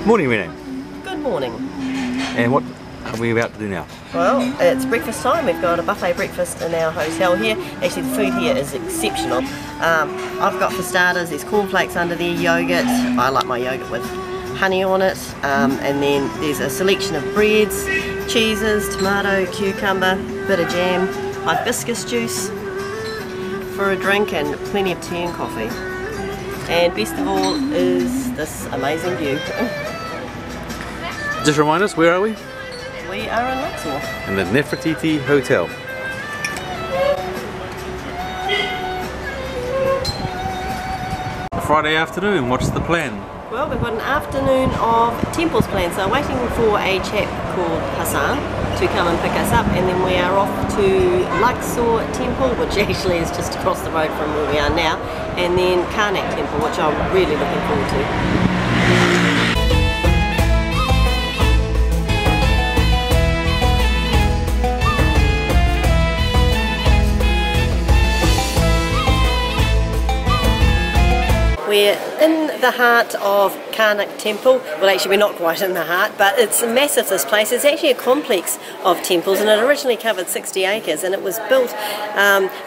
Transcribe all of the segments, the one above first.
Morning, Renee. Good morning. And what are we about to do now? Well, it's breakfast time. We've got a buffet breakfast in our hotel here. Actually, the food here is exceptional. I've got, for starters, there's cornflakes under there, yogurt. I like my yogurt with honey on it. And then there's a selection of breads, cheeses, tomato, cucumber, bit of jam, hibiscus juice for a drink, and plenty of tea and coffee. And best of all is this amazing view. Just remind us, where are we? We are in Luxor. In the Nefertiti Hotel. Friday afternoon, what's the plan? Well, we've got an afternoon of temples planned, so waiting for a chap called Hassan to come and pick us up, and then we are off to Luxor Temple, which actually is just across the road from where we are now, and then Karnak Temple, which I'm really looking forward to. We're in the heart of Karnak Temple. Well, actually we're not quite in the heart, but it's massive, this place. It's actually a complex of temples, and it originally covered 60 acres, and it was built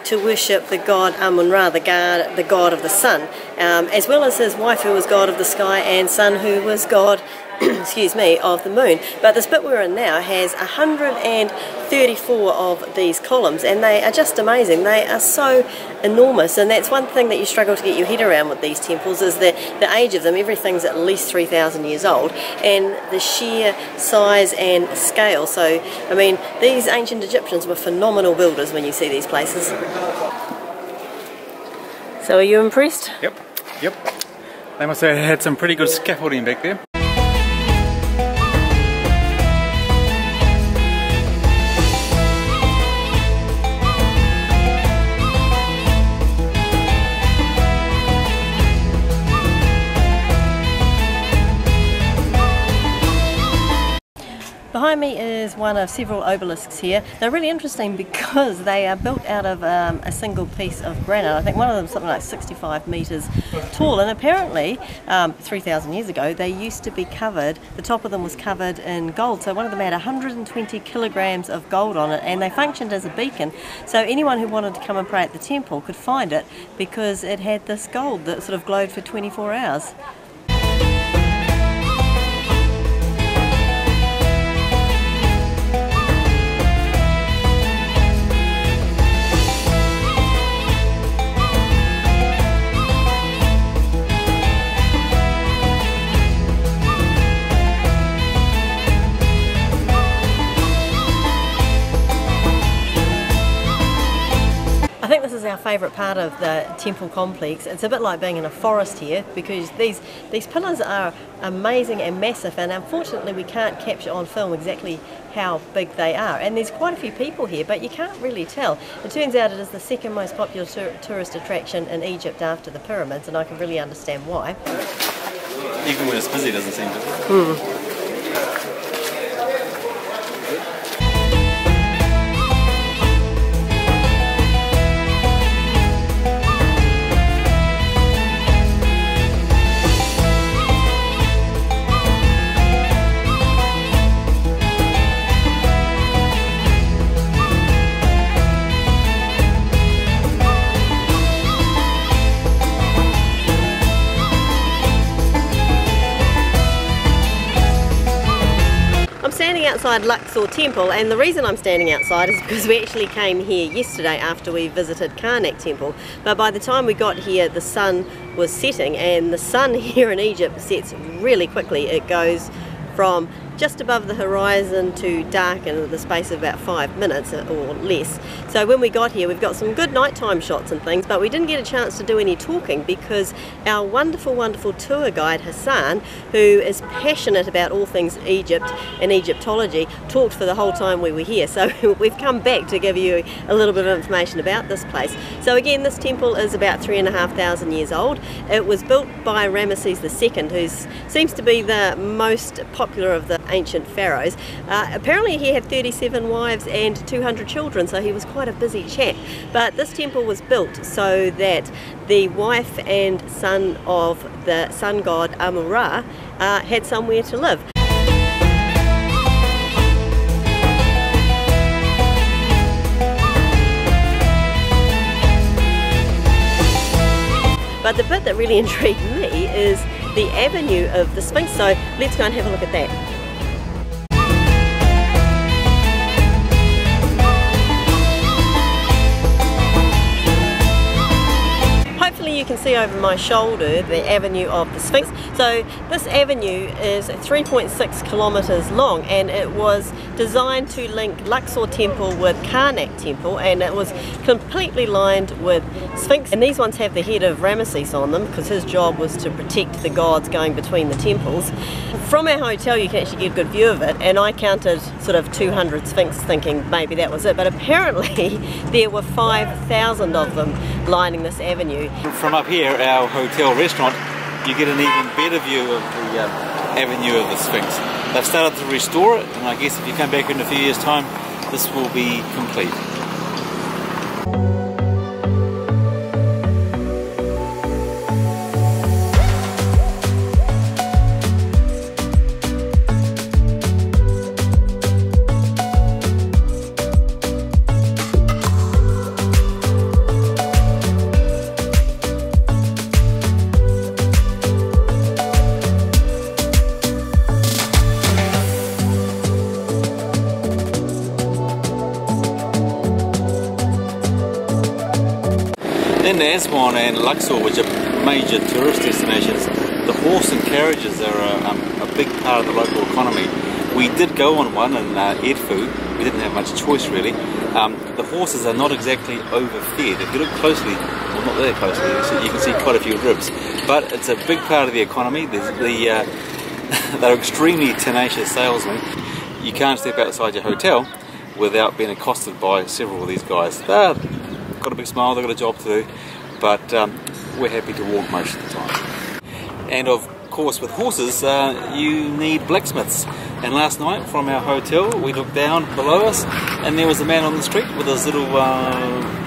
to worship the god Amun-Ra, the god of the sun, as well as his wife, who was god of the sky, and son, who was god excuse me, of the moon. But this bit we're in now has 134 of these columns, and they are just amazing. They are so enormous, and that's one thing that you struggle to get your head around with these temples, is the age of them. Everything's at least 3,000 years old, and the sheer size and scale. So, I mean, these ancient Egyptians were phenomenal builders when you see these places. So are you impressed? Yep. They must have had some pretty good scaffolding back there. Behind me is one of several obelisks here. They're really interesting because they are built out of a single piece of granite. I think one of them is something like 65 metres tall, and apparently 3,000 years ago they used to be covered, the top of them was covered in gold. So one of them had 120 kilograms of gold on it, and they functioned as a beacon. So anyone who wanted to come and pray at the temple could find it because it had this gold that sort of glowed for 24 hours. I think this is our favourite part of the temple complex. It's a bit like being in a forest here, because these pillars are amazing and massive, and unfortunately we can't capture on film exactly how big they are. And there's quite a few people here, but you can't really tell. It turns out it is the second most popular tourist attraction in Egypt after the pyramids, and I can really understand why. Even when it's busy, it doesn't seem to. Outside Luxor Temple, and the reason I'm standing outside is because we actually came here yesterday after we visited Karnak Temple, but by the time we got here the sun was setting, and the sun here in Egypt sets really quickly. It goes from just above the horizon to dark in the space of about 5 minutes or less. So when we got here, we've got some good nighttime shots and things, but we didn't get a chance to do any talking because our wonderful tour guide Hassan, who is passionate about all things Egypt and Egyptology, talked for the whole time we were here. So we've come back to give you a little bit of information about this place. So again, this temple is about 3,500 years old. It was built by Ramesses II, who seems to be the most popular of the ancient pharaohs. Apparently he had 37 wives and 200 children, so he was quite a busy chap. But this temple was built so that the wife and son of the sun god Amun-Ra had somewhere to live. But the bit that really intrigued me is the avenue of the Sphinx, so let's go and have a look at that. Hopefully you can see over my shoulder the avenue of the Sphinx. So this avenue is 3.6 kilometers long, and it was designed to link Luxor Temple with Karnak Temple, and it was completely lined with Sphinx. And these ones have the head of Ramesses on them because his job was to protect the gods going between the temples. From our hotel you can actually get a good view of it, and I counted sort of 200 Sphinx thinking maybe that was it, but apparently there were 5,000 of them lining this avenue. From up here, our hotel restaurant, you get an even better view of the avenue of the Sphinx. They've started to restore it, and I guess if you come back in a few years' time, this will be complete. In Aswan and Luxor, which are major tourist destinations, the horse and carriages are a big part of the local economy. We did go on one in Edfu. We didn't have much choice really. The horses are not exactly overfed. If you look closely, well, not that closely, you can see quite a few ribs. But it's a big part of the economy. They're extremely tenacious salesmen. You can't step outside your hotel without being accosted by several of these guys. They've got a big smile, they've got a job to do, but we're happy to walk most of the time. And of course with horses you need blacksmiths, and last night from our hotel we looked down below us and there was a man on the street with his little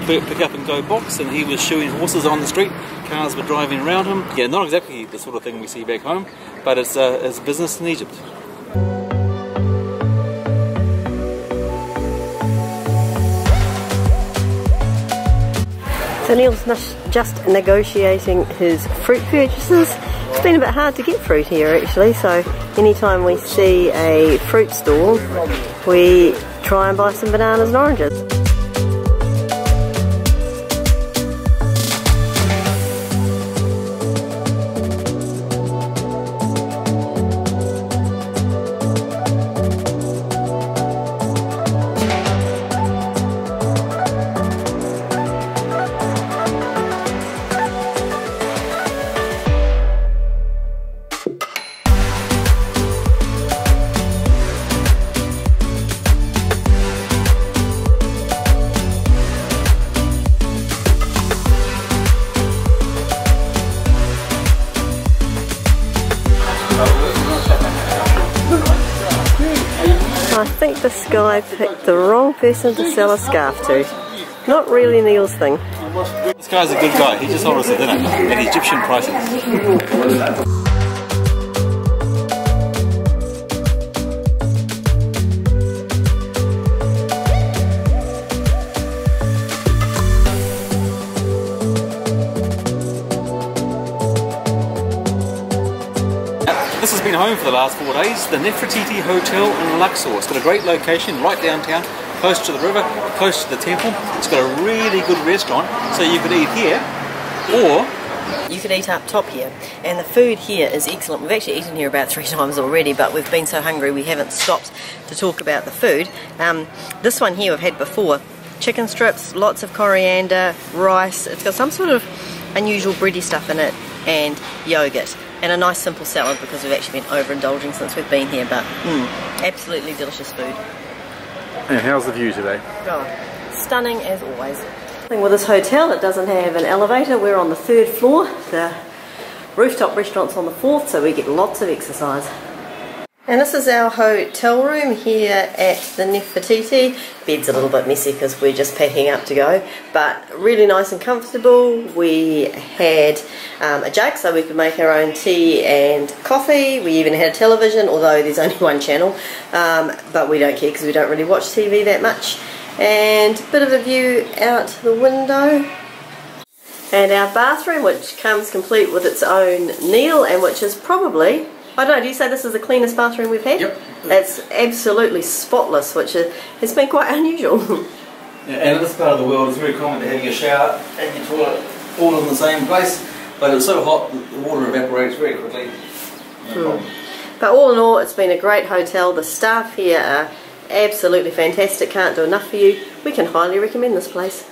pick up and go box, and he was shoeing horses on the street. Cars were driving around him. Yeah, not exactly the sort of thing we see back home, but it's business in Egypt. So Neil's just negotiating his fruit purchases. It's been a bit hard to get fruit here actually, so anytime we see a fruit stall we try and buy some bananas and oranges. I think this guy picked the wrong person to sell a scarf to. Not really Neil's thing. This guy's a good guy, he just sold us a dinner at Egyptian prices. This has been home for the last 4 days, the Nefertiti Hotel in Luxor. It's got a great location right downtown, close to the river, close to the temple. It's got a really good restaurant, so you could eat here, or you could eat up top here. And the food here is excellent. We've actually eaten here about 3 times already, but we've been so hungry we haven't stopped to talk about the food. This one here we've had before. Chicken strips, lots of coriander, rice. It's got some sort of unusual bready stuff in it, and yogurt. And a nice simple salad because we've actually been overindulging since we've been here, but absolutely delicious food. And how's the view today? Oh, stunning as always. With this hotel, it doesn't have an elevator. We're on the 3rd floor. The rooftop restaurant's on the 4th, so we get lots of exercise. And this is our hotel room here at the Nefertiti. Bed's a little bit messy because we're just packing up to go, but really nice and comfortable. We had a jug so we could make our own tea and coffee. We even had a television, although there's only one channel, but we don't care because we don't really watch TV that much. And a bit of a view out the window. And our bathroom, which comes complete with its own needle, and which is probably, I don't know, do you say this is the cleanest bathroom we've had? Yep. It's absolutely spotless, which has been quite unusual. Yeah, and in this part of the world it's very common to have your shower and your toilet all in the same place, but it's so hot that the water evaporates very quickly. No problem. But all in all, it's been a great hotel. The staff here are absolutely fantastic, can't do enough for you. We can highly recommend this place.